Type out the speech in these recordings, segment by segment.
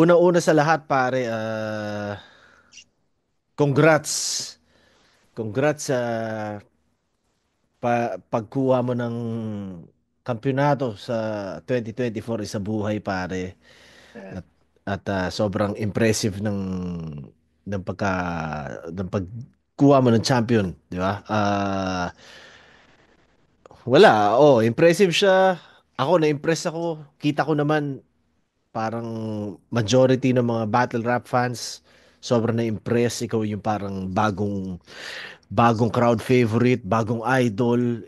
Una-una sa lahat, pare, congrats. Congrats sa pagkuha mo ng kampyonato sa 2024 sa buhay, pare. Uh, At sobrang impressive ng pagkuha mo ng champion, di ba? Wala, impressive siya. Na-impress ako. Kita ko naman parang majority ng mga battle rap fans sobrang na-impress. Ikaw yung parang bagong crowd favorite, bagong idol.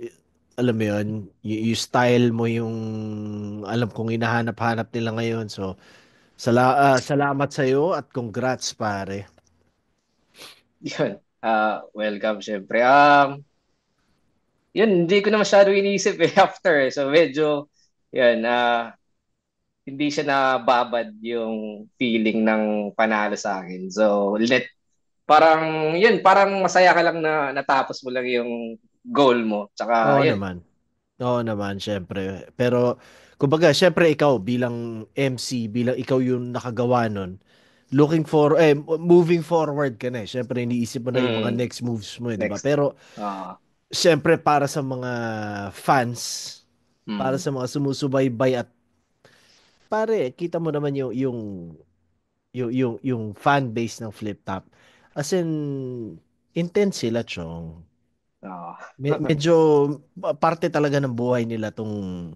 Alam mo yun, yung style mo yung alam kong hinahanap-hanap nila ngayon. So, salamat sa'yo at congrats, pare. Yun. Welcome, syempre. Yun, hindi ko na masyado inisip after. So, medyo, yun, hindi siya nababad yung feeling ng panalo sa akin. So, parang masaya ka lang na natapos mo lang yung goal mo. Tsaka, Oo yun. naman. Oo naman, syempre. Pero, kumbaga, syempre ikaw bilang MC, bilang ikaw yung nakagawa nun, moving forward ka na eh. Syempre, iniisip mo na yung mga Mm, next moves mo eh, di ba? next. Pero, Uh, syempre, para sa mga fans, para mm, sa mga sumusubaybay at pare, kita mo naman yung fan base ng Flip Top. As in, intense sila, Chong. uh, Medyo parte talaga ng buhay nila tong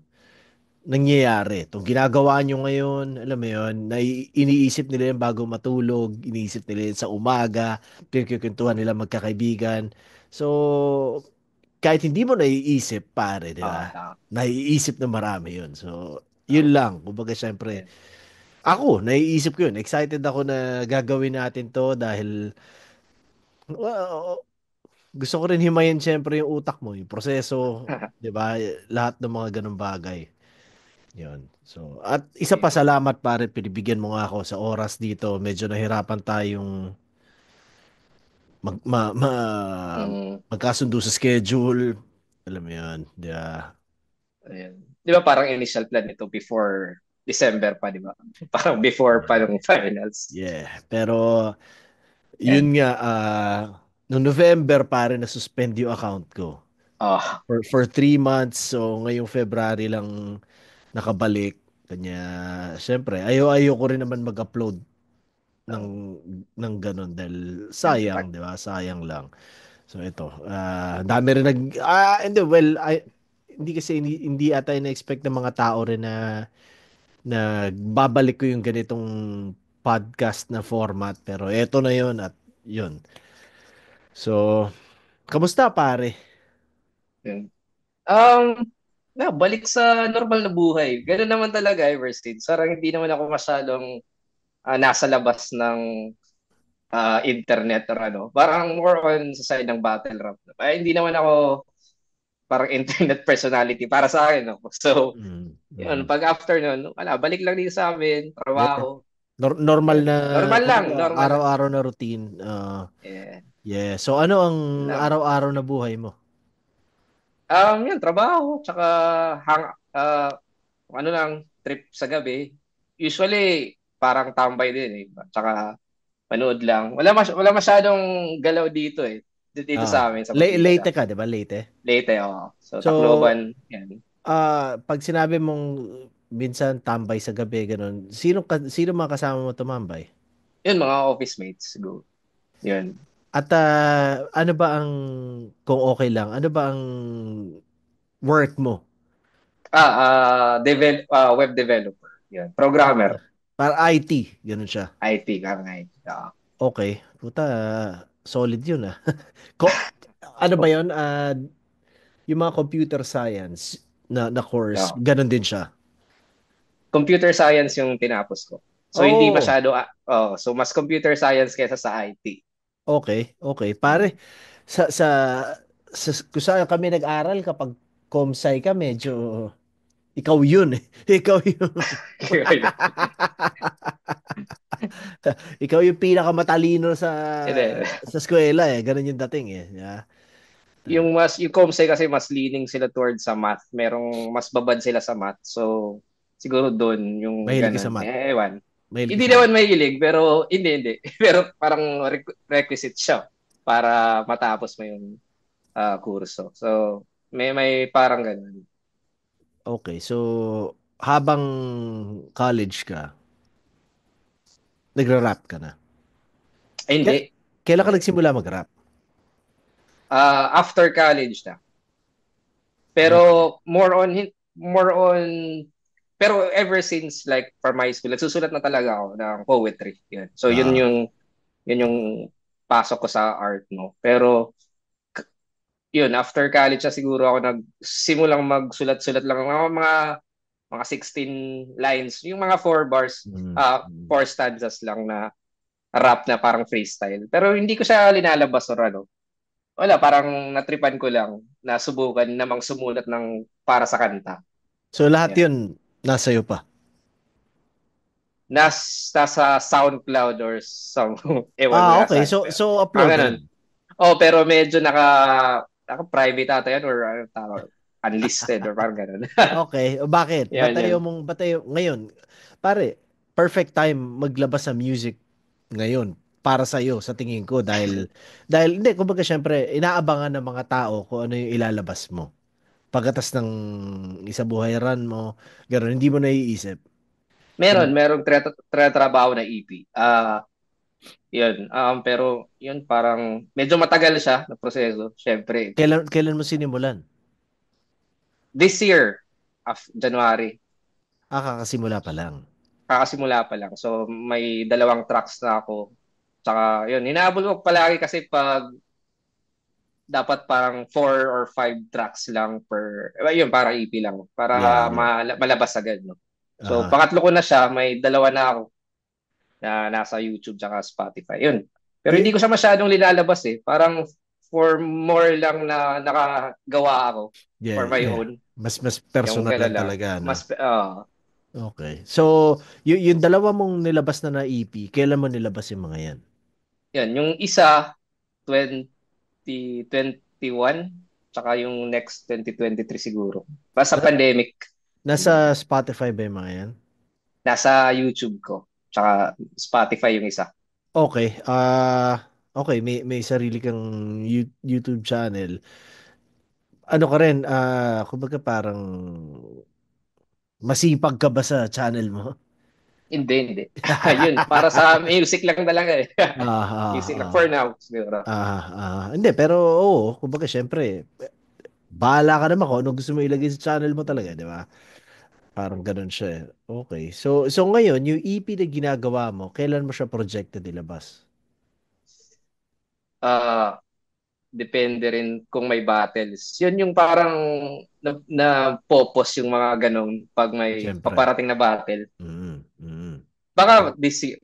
nangyayari. Itong ginagawa nyo ngayon, alam mo yun, iniisip nila yan bago matulog, iniisip nila yan sa umaga, pinagkikwentuhan nila magkakaibigan. So, kahit hindi mo naiisip, pare, di ba? tama. Naiisip na marami yun. So, yun Tama. lang. Kumbaga, syempre, Yun. ako, naiisip ko yun. Excited ako na gagawin natin to dahil gusto ko rin himayin syempre yung utak mo, yung proseso, 'di ba? Lahat ng mga ganung bagay. 'Yon. So, at isa pa Yun. salamat pare, pinibigyan mo nga ako sa oras dito. Medyo nahirapan tayong mag ma, ma, Mm, magkasundo sa schedule. Alam mo 'yon, 'di ba? ayun. Di ba parang initial plan nito before December pa, di ba? Parang before pa ng finals. Yeah, pero Yan. yun nga noong November pare na suspend yung account ko. Oh, For 3 months, so ngayong February lang nakabalik. Kanya, syempre, ayaw ko rin naman mag-upload ng oh, ng ganun dahil yan. sayang, 'di ba? Sayang lang. So ito, dami rin hindi well, hindi kasi hindi ata na-expect ng mga tao rin na babalik ko yung ganitong podcast na format pero eto na 'yon at 'yun. So, kamusta pare? Yan. Um, balik sa normal na buhay. Ganun naman talaga ever since. Parang hindi naman ako masyadong nasa labas ng internet or ano. Parang more on sa side ng battle rap. Ay, hindi naman ako parang internet personality para sa akin. No? So, Mm, yun, mm. pag after nun, wala, balik lang din sa amin, Yeah. trabaho. Normal Yan. na Normal lang, kumbaga normal lang. araw-araw na routine. Yeah. Yeah. So ano ang Yun lang. araw-araw na buhay mo? Yun, trabaho, tsaka hang, uh, ano lang, trip sa gabi. Usually, parang tambay din eh. Tsaka manood lang. Wala masyadong galaw dito eh. Dito sa amin, sa probinsya. Late ka, 'di ba? Late. Late eh, oh. So, So, Tacloban, yan. pag sinabi mong minsan tambay sa gabi ganun, sino mga kasama mo tumambay? Yun, mga office mates, go. Yun. At ano ba kung okay lang, ano ba ang work mo? Web developer. Yun. Programmer. Para IT, ganun siya. IT, karang IT. Okay. Puta, solid 'yun ah. Ko, ano ba 'yon? Yung mga computer science na course, Oo. ganun din siya. Computer science yung tinapos ko. So hindi Oh, masyado so mas computer science kaysa sa IT. okay, okay. Mm. Pare, sa sa kung saan kami nag-aral kapag comsci ka medyo ikaw yun eh. Ikaw yun. Ikaw yung pinakamatalino Hindi. sa eskwela eh. Ganun yung dating eh. Yeah. Yung Comsci kasi mas leaning sila towards sa math. Merong mas babad sila sa math. So siguro doon yung Mahilig ka sa ganun. math. Ewan. Mahilig ka Hindi sa art. naman mahilig, pero hindi. Pero parang requisite siya para matapos mo yung kurso. So, may parang ganun. Okay, so habang college ka, nagra-rap ka na. Ay, hindi. Kaya, kailan ka Hindi. nagsimula mag-rap? After college na. Pero Okay. more on pero ever since like from high school, nagsusulat na talaga ako ng poetry. Yun. So Ah, yun yung pasok ko sa art mo. Pero yun, after college na siguro ako nagsimulang magsulat-sulat lang mga 16 lines, yung mga four bars, mm, mm. four stanzas lang na rap na parang freestyle. Pero hindi ko siya linalabas or ano. Wala, parang natripan ko lang na subukan namang sumulat ng para sa kanta. So lahat Yan. yun, nasa iyo pa. Nasa SoundCloud or some, ewan ko Ah, nga okay. saan. So, so Parang uploaded. ganun. Oh, pero medyo naka-private ata yan or ano tawag, unlisted or parang ganun. Okay. O bakit? Yan, yan. Ba't ayaw, ngayon, pare, perfect time maglabas sa music ngayon para sa iyo sa tingin ko dahil hindi kumbaga syempre inaabangan ng mga tao kung ano yung ilalabas mo. Pagkatas ng isa buhay run mo, gano'n, hindi mo naiisip. Na, Merong trabaho na EP. Yun. Pero yun parang medyo matagal siya na proseso. Syempre, kailan mo sinimulan? this year, January, Ah, kakasimula pa lang. kakasimula pa lang. So, may dalawang tracks na ako. Tsaka, yun, hinahabol ko palagi kasi pag dapat parang 4 or 5 tracks lang yun, para EP lang. Yeah, Para yeah. malabas agad, no? So, Ah, pangatlo ko na siya, may dalawa na ako na nasa YouTube tsaka Spotify. Yun. Pero y- hindi ko siya masyadong linalabas eh. Parang for more lang na nakagawa ako for yeah, my yeah. own. Mas Yung personal gano'n lang lang. talaga, no? Okay. So, yung dalawa mong nilabas na EP, kailan mo nilabas yung mga yan? yan. Yung isa, 2021, tsaka yung next 2023 siguro. Basta Na, pandemic. nasa Spotify ba yung mga yan? Nasa YouTube ko. Tsaka Spotify yung isa. Okay. Okay, may sarili kang YouTube channel. Ano ka rin, kumbaga parang masipag ka ba sa channel mo? Hindi. Yun, para sa music lang talaga eh. Ah, ah, Music lang ah. for now, siguro. Hindi, pero oo, kumbaga syempre, bahala ka naman kung ano gusto mo ilagay sa channel mo talaga, di ba? Parang ganun siya eh. Okay. So ngayon, yung EP na ginagawa mo, kailan mo siya projected ilabas? Ah, depende rin kung may battles. Yun yung parang na popos yung mga ganong pag may Siyempre. paparating na battle. Mm, mm. Baka this year,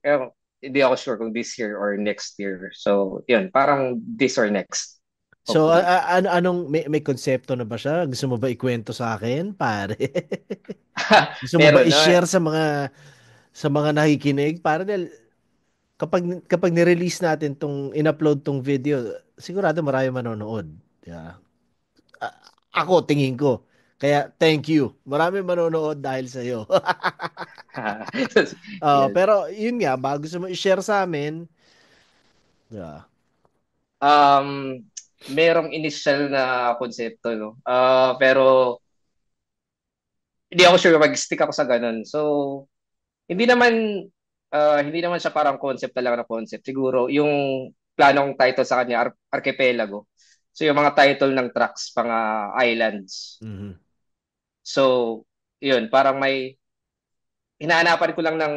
hindi ako sure kung this year or next year. So, yun, parang this or next, So, hopefully. anong, may konsepto na ba siya? Gusto mo ba ikwento sa akin, pare? Gusto mo ba Meron na. i-share sa mga nakikinig? Para dahil kapag ni-release natin in-upload tong video, sigurado marami manonood. Yeah. A- Ako, tingin ko. Kaya, thank you. Marami manonood dahil sa iyo. Yan. Pero, yun nga, bago gusto mo i-share sa amin, yeah. Um, merong initial na konsepto, no? Pero hindi ako sure mag-stick ako sa ganun. So, hindi naman hindi naman siya parang concept talaga na concept. Siguro yung planong title sa kanya Archipelago. So yung mga title ng tracks, mga islands. Mhm. So yun, parang may hinaanapan ko lang ng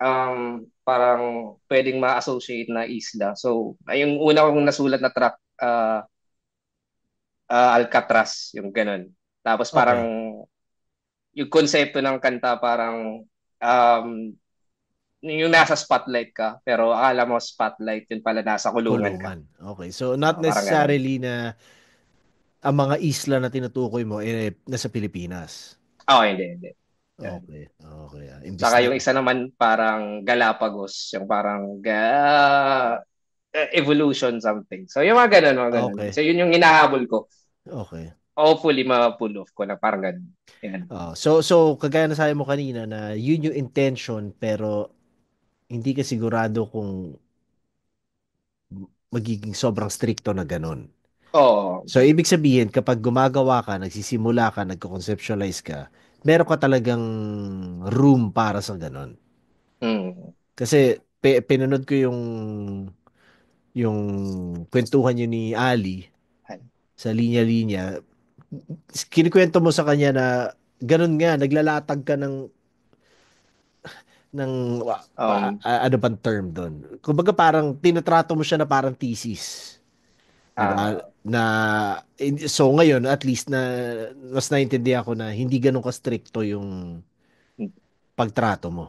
um, parang pwedeng ma-associate na isla. So ay yung una kong nasulat na track Alcatraz, yung ganun. Tapos parang Okay. yung konsepto ng kanta parang um, yung nasa spotlight ka, pero akala mo spotlight, yun pala nasa kulungan ka. Kulungan. Okay. So, not Parang ganun. necessarily na ang mga isla na tinutukoy mo nasa Pilipinas. Hindi. Yan. Okay. Okay. Imbis Saka na, yung isa naman parang Galapagos, yung parang evolution something. So yung mga ganun. okay. So yun yung hinahabol ko. Okay. Hopefully ma-pull off ko na parang ganun. Yan. So kagaya na sabi mo kanina na yun yung intention pero hindi ka sigurado kung magiging sobrang stricto na ganun. Oo. So, ibig sabihin, kapag gumagawa ka, nagsisimula ka, nagko-conceptualize ka, meron ka talagang room para sa ganun. Mm. Kasi pinanood ko yung kwentuhan niyo ni Ali sa linya-linya. Kinikwento mo sa kanya na ganun nga, naglalatag ka Um, ano bang term doon? Kumbaga parang tinatrato mo siya na parang thesis. 'Di ba? ah, So ngayon at least na mas naintindihan ko na hindi ganun ka-stricto yung pagtrato mo.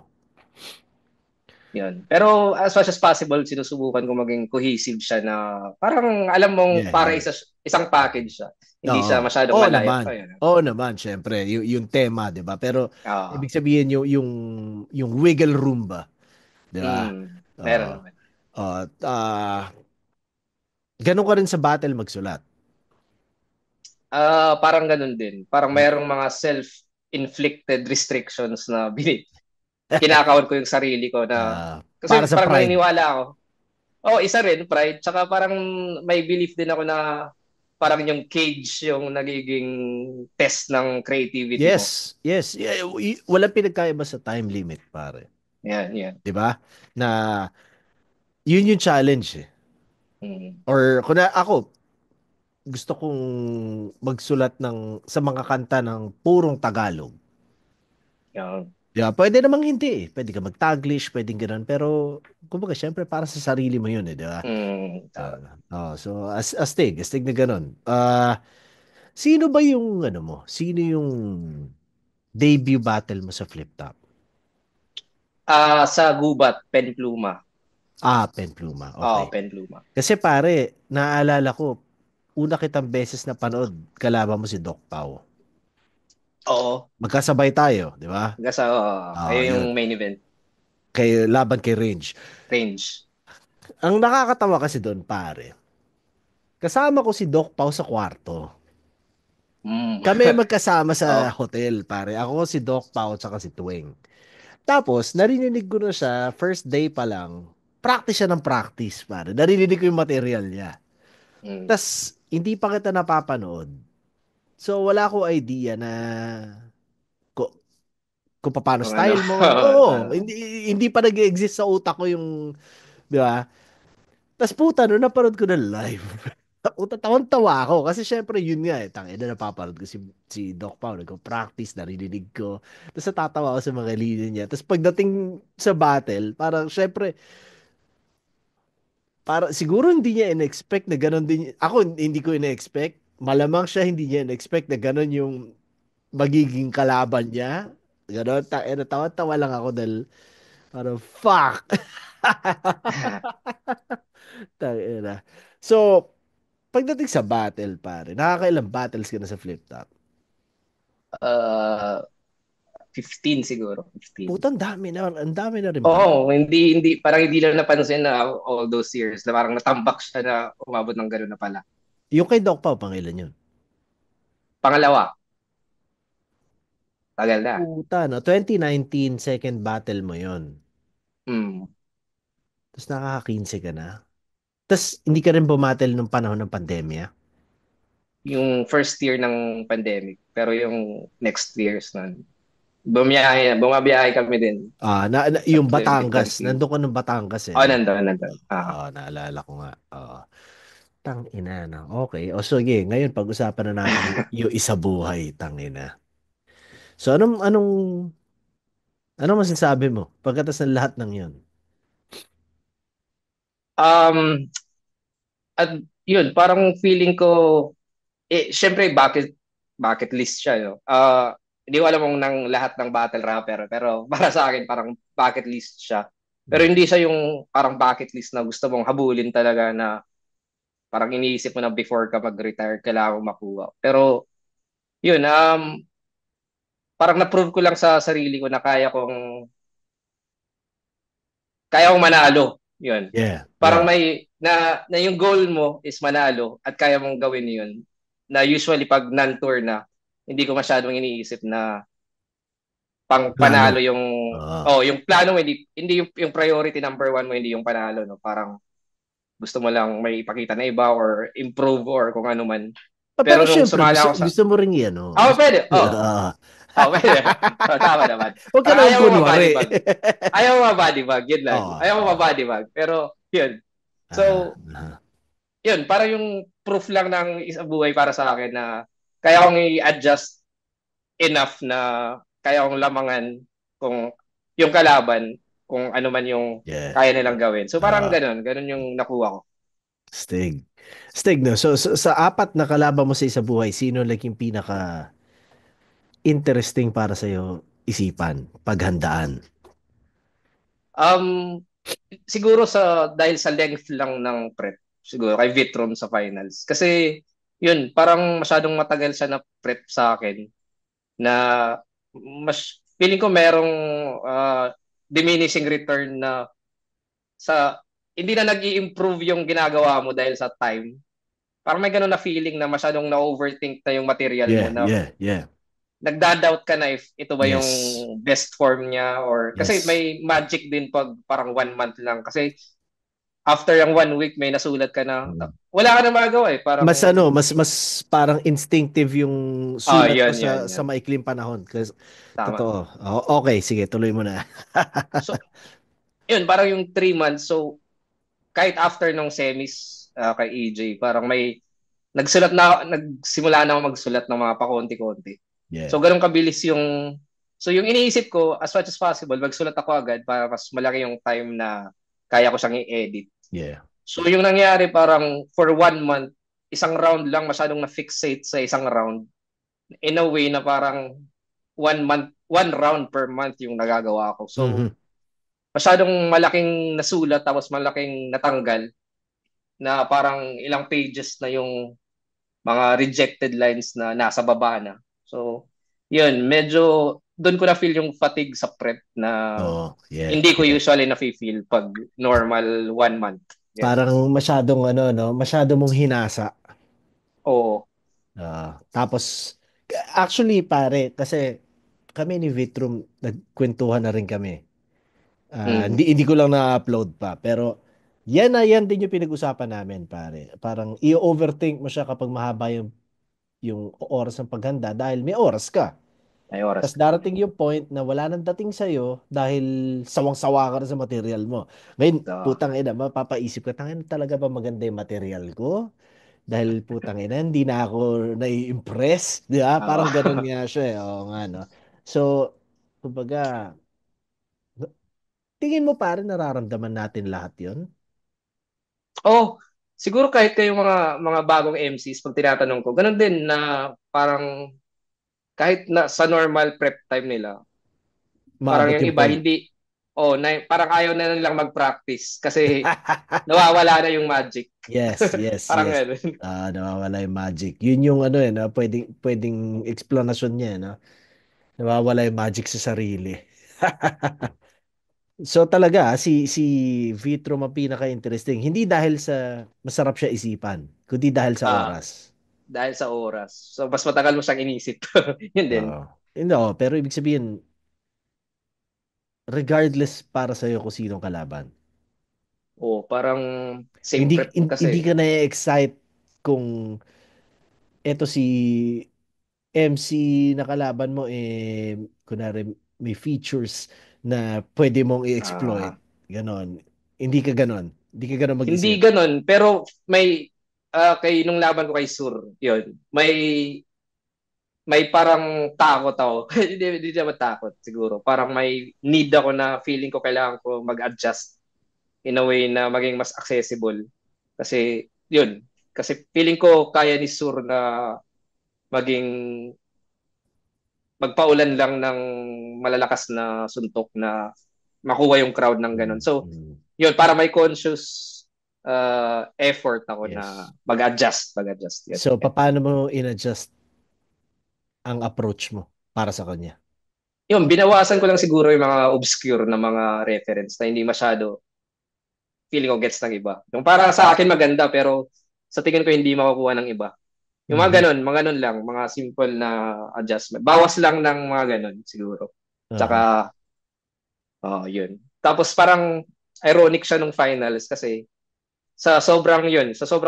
Yun. Pero as much as possible, sinusubukan ko maging cohesive siya na parang alam mong Yeah, para yeah. isang package siya. Hindi Oo. siya masyadong Oo malayo. naman. Ayun. Oo naman, syempre, yung tema, 'di ba? Pero Ah, ibig sabihin yung wiggle room ba, 'di ba? meron Oo. naman. At ganun ka rin sa battle magsulat. Parang ganun din. Parang mayroong mga self-inflicted restrictions na kinakawal ko yung sarili ko na Para kasi sa parang pride. naniniwala ako. Oh, isa rin, pride. Tsaka parang may belief din ako na parang yung cage yung nagiging test ng creativity mo. Yes, yes. Yeah, walang pinagkaiba sa time limit, pare. Yan, yan. 'Di ba? Na yun yung challenge eh. Mm, Or kuna ako gusto kong magsulat sa mga kanta ng purong Tagalog. yan. Yeah, pwede namang hindi eh. Pwede ka mag-Taglish, pwedeng ganun. Pero, kumbaga, syempre, para sa sarili mo yun eh, di ba? Tama. So, astig na ganun. Sino ba yung, ano mo, sino yung debut battle mo sa flip top? Sa gubat, pen pluma. Pen pluma, Oo, okay. pen pluma. Kasi pare, naaalala ko, una kitang beses na panood, kalaban mo si Doc Pao. Oo. Magkasabay tayo, di ba? Hanggang sa, ayun yung Yun. main event. Laban kay Range. Range. Ang nakakatawa kasi doon, pare, kasama ko si Doc Pao sa kwarto. Mm. Kami magkasama sa Oo. hotel, pare. Ako si Doc Pao tsaka si Tuwing. Tapos, narinig ko na siya, first day pa lang, practice siya ng practice, pare. Narinig ko yung material niya. Mm. Tas, hindi pa kita napapanood. So, wala ko idea na kung, kung paano Kung ano. style mo. Oo, hindi pa nag-exist sa utak ko yung, di ba? Tas puta, no, napanood ko na live. Puta, tawan-tawa ako. Kasi syempre, yun nga eh. Tangina, napapanood ko si Doc Pao. Nagko-practice, naririnig ko. Tapos natatawa ako sa mga linya niya. Tapos pagdating sa battle, parang syempre, siguro hindi niya in-expect na ganun din. Ako, hindi ko in-expect. Malamang siya hindi niya in-expect na ganun yung magiging kalaban niya. Ganon, tawa-tawa lang ako dahil parang, fuck! Tangina. So, pagdating sa battle, pare, nakakailang battles ka na sa flip top? uh, 15 siguro. 15. Putang dami na, ang dami na rin pala. Oo, hindi, parang hindi lang napansin na all those years na parang natambak siya na umabot ng gano'n na pala. Yung kay Doc Pao, pangilan yun? Pangalawa, tagal na. Puta, no? 2019, second battle mo yun. Mm. Tapos nakaka-15 ka na. Tapos hindi ka rin bumatel nung panahon ng pandemya. Yung first year ng pandemic, pero yung next years na bumabiyahe kami din sa Yung Philippine Batangas, Country. nandun ka ng Batangas eh, Oh, no? nandun. Naalala ko nga. Tang ina na. Okay. O sige, ngayon pag-usapan na natin yung isa buhay, tang ina. So anong masasabi mo pagkatas ng lahat ng 'yon? Um, at yun, parang feeling ko, syempre, bucket list siya, no? Hindi ko alam kung ng lahat ng battle rapper, pero para sa akin, parang bucket list siya. Pero Mm. hindi siya yung parang bucket list na gusto mong habulin talaga na parang iniisip mo na before ka mag-retire, kailangan mo makuha. Pero, yun, parang na-prove ko lang sa sarili ko na kaya kong manalo. Yun. Yeah, Parang yeah. na yung goal mo is manalo at kaya mong gawin yun. Na usually pag non-tour na, hindi ko masyadong iniisip na panalo Plano. yung Oo. yung plano mo, hindi yung priority number one mo, hindi yung panalo, no? Parang gusto mo lang may ipakita na iba or improve or kung ano man. Pero Pero nung syempre, sumala ako sa gusto mo rin yan, no? pwede. Ah. Pwede. Tama naman. Huwag ka Parang naman ayaw mo kunwari. ma-bodybag. Ayaw mo ma-bodybag, yun lang. Oo. Ayaw mo ma-bodybag. Pero, yun. Ah, So, ah, yun, parang yung proof lang ng isang buhay para sa akin na kaya kong i-adjust enough na kaya kong lamangan kung yung kalaban, kung ano man yung yeah. kaya nilang gawin. So, parang Ah, ganun yung nakuha ko. Stig. Stig, no? So, sa apat na kalaban mo sa isa buhay, sino naging pinaka interesting para sa'yo isipan, paghandaan? Um, Siguro dahil sa length lang ng prep, siguro kay Vitron sa finals. Kasi yun, parang masyadong matagal siya na prep sa akin na mas feeling ko merong diminishing return na sa hindi na nag-i-improve yung ginagawa mo dahil sa time. Parang may ganun na feeling na masyadong na-overthink na yung material mo Yeah, na yeah, yeah. nagda-doubt ka na if ito ba yung Yes. best form niya or kasi Yes. may magic din pag parang 1 month lang kasi after yung 1 week may nasulat ka na Mm. wala ka na magagawa eh parang Mas parang instinctive yung sulat mo yun yun sa yun maikling panahon. Kasi, tama. totoo. Okay, sige, tuloy mo na. So yun parang yung 3 months so kahit after nung semis kay EJ parang may nagsimula na ako magsulat ng mga pakonti-konti. Yeah, So ganun kabilis yung iniisip ko as much as possible magsulat ako agad para mas malaki yung time na kaya ko siyang i-edit. yeah. So yung nangyari parang for 1 month isang round lang masyadong na-fixate sa isang round in a way na parang 1 month, 1 round per month yung nagagawa ko. So, Mhm. masyadong malaking nasulat tapos malaking natanggal na parang ilang pages na yung mga rejected lines na nasa baba na. So, yun, medyo doon ko na feel yung fatigue sa prep na Oo, yeah, hindi ko yeah. usually na-feel pag normal 1 month. Yan. Parang masyadong ano, no? Masyado mong hinasa. Oo. Tapos, actually, pare, kasi kami ni Vitrum, nagkwentuhan na rin kami. Mm. Hindi ko lang na-upload pa. Pero, yan din yung pinag-usapan namin, pare. Parang i-overthink mo siya kapag mahaba yung oras ng paghanda dahil may oras ka. May oras Tapos ka. darating yung point na wala nang dating sa'yo dahil sawang-sawa ka na sa material mo. Ngayon, So, putang ina, mapapaisip ka, tangin talaga ba maganda yung material ko? Dahil putang ina, hindi na ako nai-impress. Di ba? Parang ganun oo. nga siya eh. Oo nga, no? So, kumbaga, tingin mo pare nararamdaman natin lahat yon. Oh, siguro kahit kayong mga bagong MCs pag tinatanong ko, ganun din na parang kahit na sa normal prep time nila, parang Maabot yung yung iba point. hindi parang ayaw na nilang mag-practice kasi nawawala na yung magic. Yes, yes, Parang yes. ganun. Nawawala yung magic. Yun yung ano eh, no? Pwedeng explanation niya, no? Nawawala yung magic sa sarili. So talaga, si Vitro ang pinaka-interesting. Hindi dahil sa masarap siya isipan, kundi dahil sa Ah, oras. dahil sa oras. So mas matagal mo siyang inisip. Yun din. Hindi, pero ibig sabihin, regardless para sa'yo kung sinong kalaban. Parang same Hindi, prep hindi kasi. ka na-excite kung eto si MC na kalaban mo, kunwari, may features na pwede mong i-exploit. Ah, Ganon. Hindi ka ganon. Hindi ka ganon hindi mag-isip. ganun, pero may nung laban ko kay Sur, yun, may parang takot ako. Hindi naman takot siguro. Parang may need ako na feeling ko kailangan ko mag-adjust in a way na maging mas accessible. Kasi, yun. Kasi feeling ko kaya ni Sur na maging magpaulan lang ng malalakas na suntok na makuha yung crowd ng ganun. Mm, So, mm. yun, para may conscious effort ako na Yes. mag-adjust. Yun. So, paano mo in-adjust ang approach mo para sa kanya? Yun, binawasan ko lang siguro yung mga obscure na mga reference na hindi masyado feeling ko gets ng iba. Yung para sa akin maganda pero sa tingin ko hindi makukuha ng iba. Yung Mhm. mga ganun lang, mga simple na adjustment. Bawas lang ng mga ganun siguro. Aha. Tsaka, yun. Tapos parang ironic siya nung finals kasi sa sobrang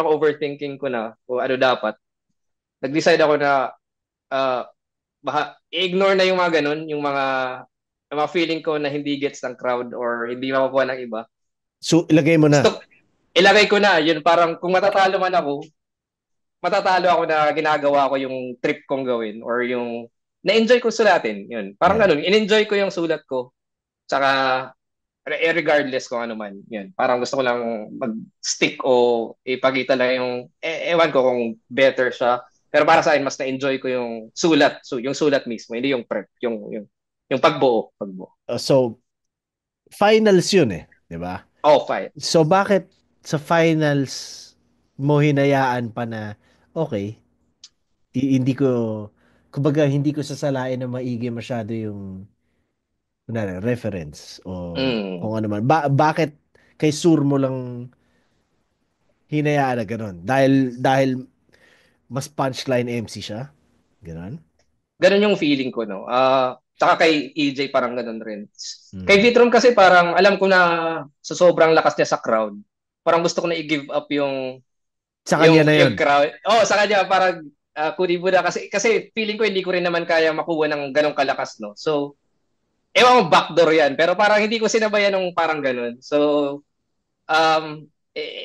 overthinking ko na kung ano dapat, nag-decide ako na uh, i-ignore na yung mga ganun, yung mga feeling ko na hindi gets ng crowd or hindi makukuha ng iba. So, ilagay mo na. Gusto, ilagay ko na, yun parang kung matatalo man ako, matatalo ako na ginagawa ko yung trip kong gawin or yung na-enjoy ko sulatin. Yun. Parang Yeah. ganun, in-enjoy ko yung sulat ko. Tsaka, regardless kung ano man. Yun. Parang gusto ko lang mag-stick o ipakita lang yung, ewan ko kung better siya. Pero para sa akin, mas na-enjoy ko yung sulat. So, yung sulat mismo, hindi yung prep. Yung pagbuo. Pagbuo. So, finals yun eh. Di ba? Oh, fine. So, bakit sa finals mo hinayaan pa na, okay, hindi ko, kumbaga, hindi ko sasalain na maigi masyado yung, kunwari, reference o Mm. kung ano man. Bakit kay Sur mo lang hinayaan na ganun? Dahil mas punchline MC siya? Ganun? Ganun yung feeling ko, no? Tsaka kay EJ parang ganun rin. Kay Mm. Vitrom kasi parang alam ko na sa sobrang lakas niya sa crowd, parang gusto ko na i-give up Sa kanya na yun. yung crowd. Oh, sa kanya parang kunin mo na kasi feeling ko hindi ko rin naman kaya makuha ng ganong kalakas, no. So, ewan mo backdoor 'yan, pero parang hindi ko sinabayan ng parang ganun. So,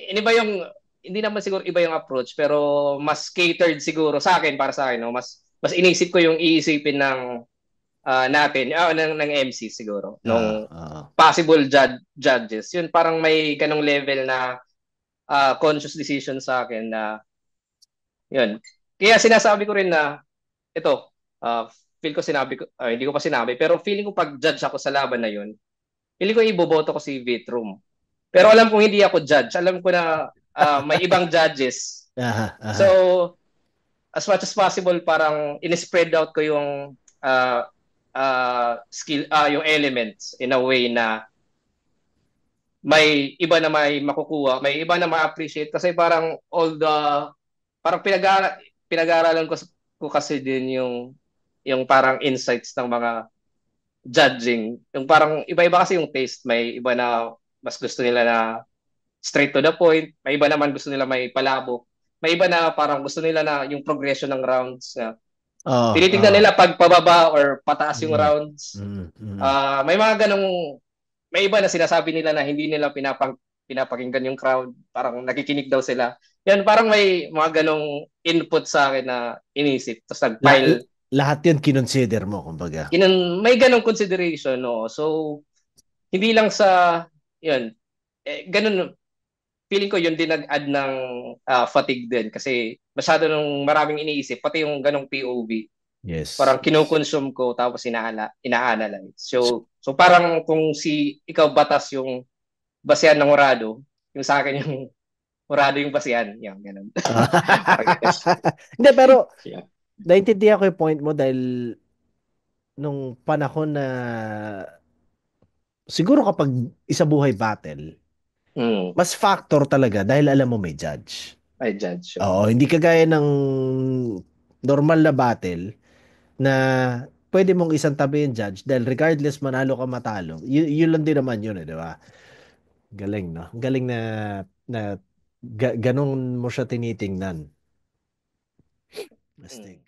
iniba yung hindi naman siguro iba yung approach, pero mas catered siguro sa akin para sa akin, no. Mas inisip ko yung iisipin ng MC siguro nung Oo. possible judges. Yun parang may ganong level na conscious decision sa akin na yun. Kaya sinasabi ko rin na ito, feel ko sinabi ko, hindi ko pa sinabi, pero feeling ko pag judge ako sa laban na yun, feeling ko iboboto ko si Vitrum. Pero alam kong hindi ako judge. Alam ko na may ibang judges. Aha, So, aha. as much as possible, parang in-spread out ko yung uh, yung elements in a way na may iba na may makukuha, may iba na ma-appreciate kasi parang parang pinag-aaralan ko kasi din yung parang insights ng mga judging. Yung parang iba-iba kasi yung taste. May iba na mas gusto nila na straight to the point. May iba naman gusto nila may palabok. May iba na parang gusto nila na yung progression ng rounds na Oo, tinitignan oo. nila pag pababa or pataas yung Mm, rounds. mm, mm. May mga ganong may iba na sinasabi nila na hindi nila pinapakinggan yung crowd, parang nakikinig daw sila. Yan, parang may mga ganong input sa akin na inisip. Tapos La- nag-pile. lahat yun kinonsider mo, kumbaga. May ganong consideration, no? So, hindi lang sa, yun, ganun, feeling ko yun din nag-add ng fatigue din kasi masyado nung maraming iniisip, pati yung ganong POV. Yes, Parang yes. kinukonsume ko tapos ina-analyze. So parang kung ikaw batas yung basehan ng Horado, yung sa akin yung Horado yung basehan, yung ganun. Parang ganun. Hindi, pero Yeah. naintindihan ko yung point mo dahil nung panahon na siguro kapag isa buhay battle, Mm, mas factor talaga dahil alam mo may judge. I judge. Oo, hindi kagaya ng normal na battle na pwede mong isang tabi yung judge dahil regardless manalo ka matalo, yun lang din naman yun eh, di ba? Galing, no? Galing na ganun mo siya tinitingnan. Mm. Astig.